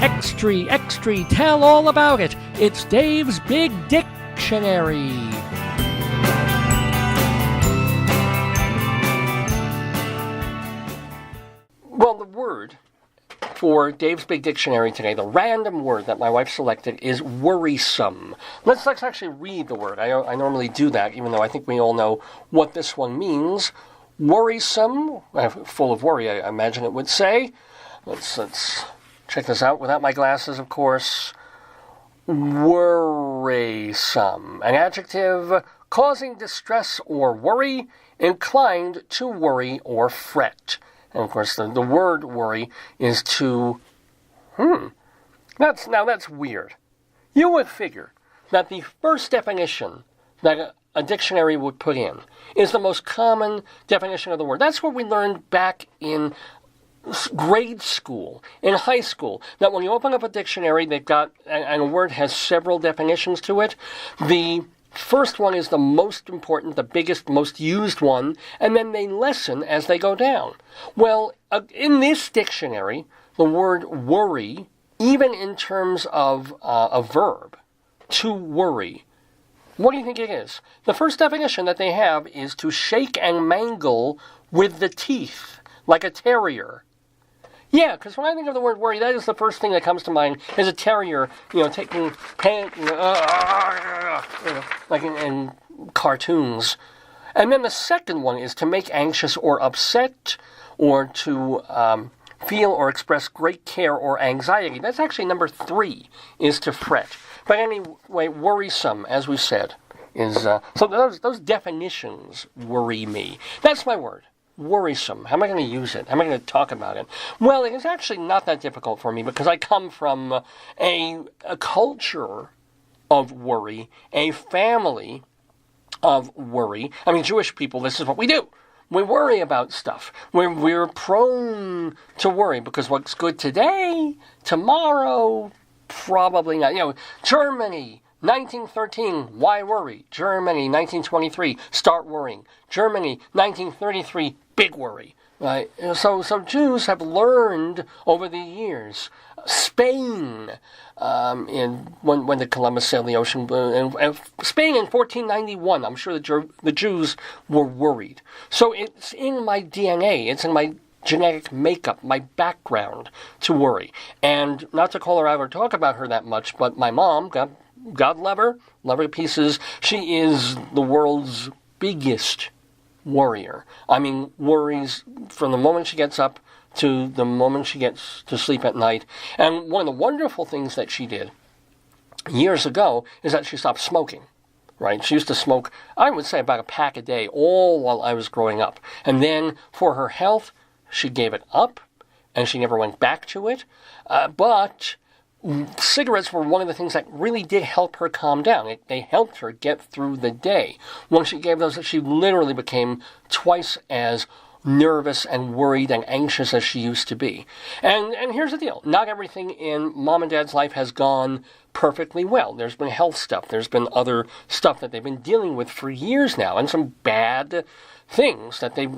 Extra, tell all about it. It's Dave's Big Dictionary. Well, the word for Dave's Big Dictionary today, the random word that my wife selected, is worrisome. Let's actually read the word. I normally do that, even though I think we all know what this one means. Worrisome, full of worry, I imagine it would say. Let's check this out without my glasses, of course. Worrisome, an adjective causing distress or worry, inclined to worry or fret. And of course, the word worry is to, That's weird. You would figure that the first definition that a dictionary would put in is the most common definition of the word. That's what we learned back in grade school, in high school, that when you open up a dictionary, they've got, and a word has several definitions to it. The first one is the most important, the biggest, most used one, and then they lessen as they go down. Well, in this dictionary, the word worry, even in terms of a verb, to worry, what do you think it is? The first definition that they have is to shake and mangle with the teeth, like a terrier. Yeah, because when I think of the word worry, that is the first thing that comes to mind, is a terrier, taking pain, like in cartoons. And then the second one is to make anxious or upset, or to feel or express great care or anxiety. That's actually number 3, is to fret. But anyway, worrisome, as we said, is... so those definitions worry me. That's my word. Worrisome. How am I going to use it? How am I going to talk about it? Well, it is actually not that difficult for me because I come from a culture of worry, a family of worry. I mean, Jewish people, this is what we do. We worry about stuff. We're prone to worry because what's good today, tomorrow, probably not. Germany, 1913, why worry? Germany, 1923, start worrying. Germany, 1933, big worry. Right? So Jews have learned over the years. Spain, when the Columbus sailed the ocean, and Spain in 1491, I'm sure the Jews were worried. So it's in my DNA, it's in my genetic makeup, my background to worry. And not to call her out or talk about her that much, but my mom, God love her to pieces, she is the world's biggest worrier. I mean, worries from the moment she gets up to the moment she gets to sleep at night. And one of the wonderful things that she did years ago is that she stopped smoking. Right? She used to smoke, I would say, about a pack a day, all while I was growing up. And then for her health, she gave it up, and she never went back to it. But cigarettes were one of the things that really did help her calm down. They helped her get through the day. When she gave those, she literally became twice as nervous and worried and anxious as she used to be. And here's the deal. Not everything in Mom and Dad's life has gone perfectly well. There's been health stuff. There's been other stuff that they've been dealing with for years now, and some bad things that they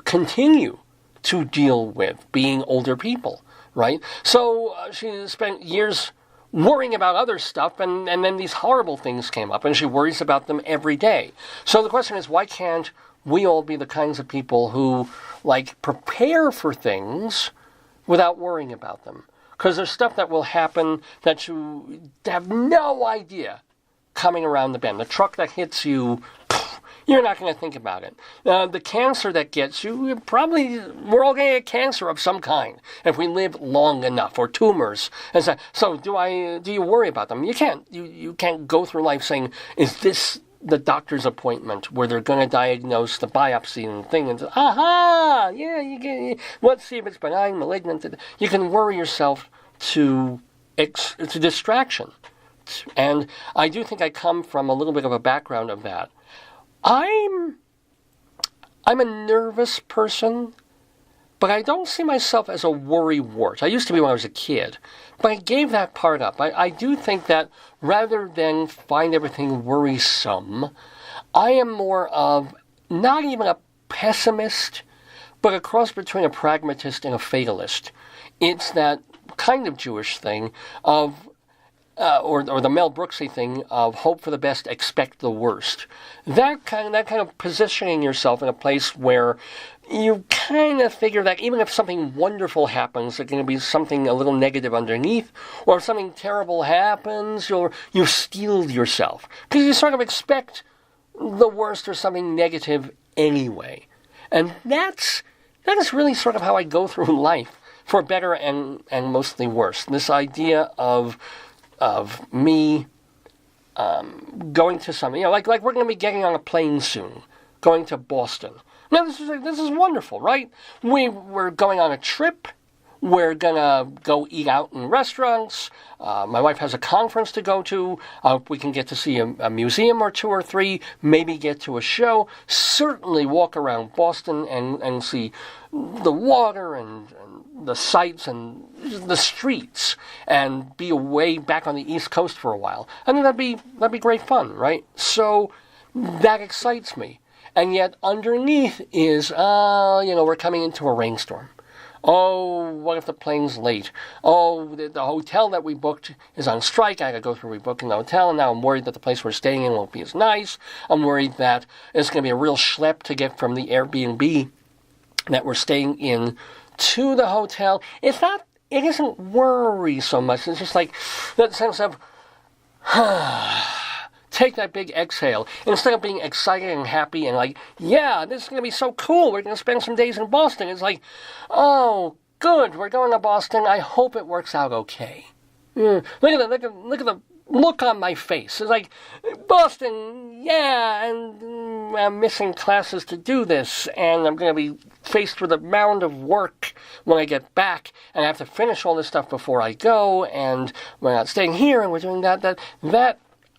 continue to deal with, being older people, right? So she spent years worrying about other stuff, and then these horrible things came up, and she worries about them every day. So the question is, why can't we all be the kinds of people who, prepare for things without worrying about them? Because there's stuff that will happen that you have no idea coming around the bend. The truck that hits you, you're not going to think about it. The cancer that gets you, we're all going to get cancer of some kind if we live long enough, or tumors. And so do you worry about them? You can't. You can't go through life saying, is this the doctor's appointment where they're going to diagnose the biopsy and thing and say, aha, yeah, let's see if it's benign, malignant. You can worry yourself to distraction. And I do think I come from a little bit of a background of that. I'm a nervous person, but I don't see myself as a worrywart. I used to be when I was a kid, but I gave that part up. I do think that rather than find everything worrisome, I am more of not even a pessimist, but a cross between a pragmatist and a fatalist. It's that kind of Jewish thing of, or the Mel Brooksy thing of hope for the best, expect the worst. That kind of positioning yourself in a place where you kind of figure that even if something wonderful happens, there's going to be something a little negative underneath, or if something terrible happens, you've steeled yourself. Because you sort of expect the worst or something negative anyway. And that is really sort of how I go through life, for better and mostly worse. This idea of me going to something, like we're going to be getting on a plane soon, going to Boston. Now, this is wonderful, right? We're going on a trip. We're going to go eat out in restaurants. My wife has a conference to go to. We can get to see a museum or two or three, maybe get to a show. Certainly walk around Boston and see the water and the sights and the streets, and be away back on the East Coast for a while. I mean, that'd be great fun, right? So that excites me. And yet underneath is, we're coming into a rainstorm. Oh, what if the plane's late? Oh, the hotel that we booked is on strike. I got to go through rebooking the hotel, and now I'm worried that the place we're staying in won't be as nice. I'm worried that it's going to be a real schlep to get from the Airbnb that we're staying in to the hotel. It isn't worry so much. It's just like that sense of, take that big exhale. Instead of being excited and happy and like, yeah, this is going to be so cool. We're going to spend some days in Boston. It's like, oh, good, we're going to Boston. I hope it works out okay. Look at the look on my face. It's like, Boston, yeah, and I'm missing classes to do this, and I'm going to be faced with a mound of work when I get back, and I have to finish all this stuff before I go, and we're not staying here, and we're doing that.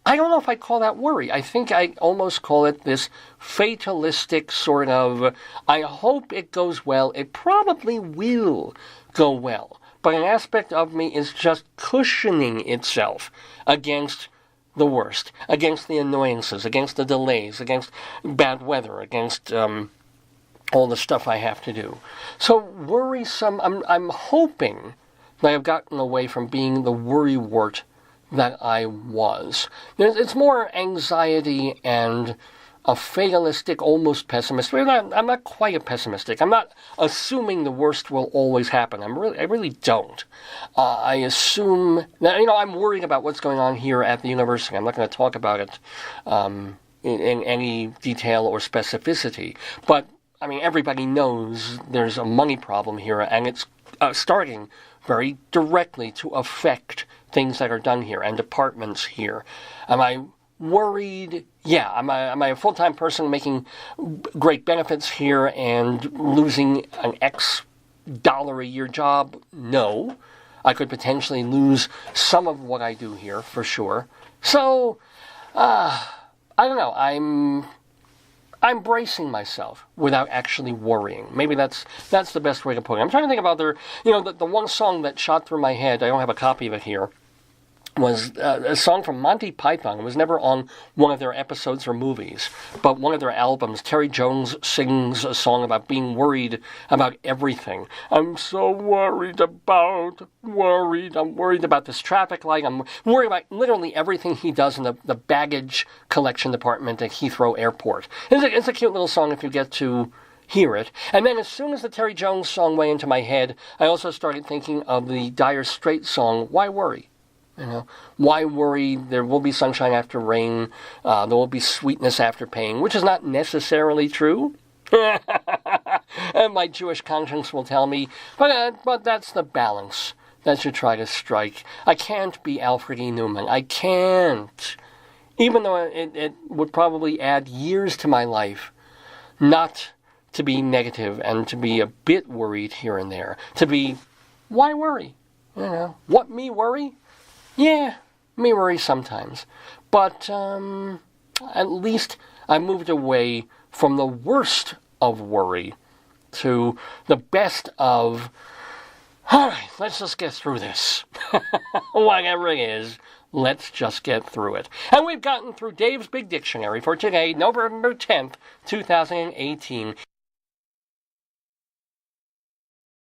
I don't know if I'd call that worry. I think I almost call it this fatalistic sort of, I hope it goes well. It probably will go well. But an aspect of me is just cushioning itself against the worst, against the annoyances, against the delays, against bad weather, against all the stuff I have to do. So worrisome, I'm hoping that I've gotten away from being the worrywart that I was. It's more anxiety and a fatalistic, almost pessimistic. I'm not quite a pessimistic. I'm not assuming the worst will always happen. I really don't. I assume that, I'm worried about what's going on here at the university. I'm not going to talk about it in any detail or specificity. But, everybody knows there's a money problem here, and it's starting very directly to affect things that are done here and departments here. Am I worried? Yeah. Am I a full-time person making great benefits here and losing an X dollar a year job? No. I could potentially lose some of what I do here for sure. So, I don't know. I'm bracing myself without actually worrying. Maybe that's the best way to put it. I'm trying to think about the one song that shot through my head. I don't have a copy of it here. Was a song from Monty Python. It was never on one of their episodes or movies, but one of their albums. Terry Jones sings a song about being worried about everything. I'm so worried. I'm worried about this traffic light. I'm worried about literally everything he does in the baggage collection department at Heathrow Airport. It's a cute little song if you get to hear it. And then as soon as the Terry Jones song went into my head, I also started thinking of the Dire Straits song, Why Worry? Why worry? There will be sunshine after rain. There will be sweetness after pain, which is not necessarily true. And my Jewish conscience will tell me, but that's the balance that you try to strike. I can't be Alfred E. Newman. I can't. Even though it would probably add years to my life not to be negative and to be a bit worried here and there. To be, why worry? What, me worry? Yeah, me worry sometimes. But at least I moved away from the worst of worry to the best of, all right, let's just get through this. Whatever it is, let's just get through it. And we've gotten through Dave's Big Dictionary for today, November 10th, 2018.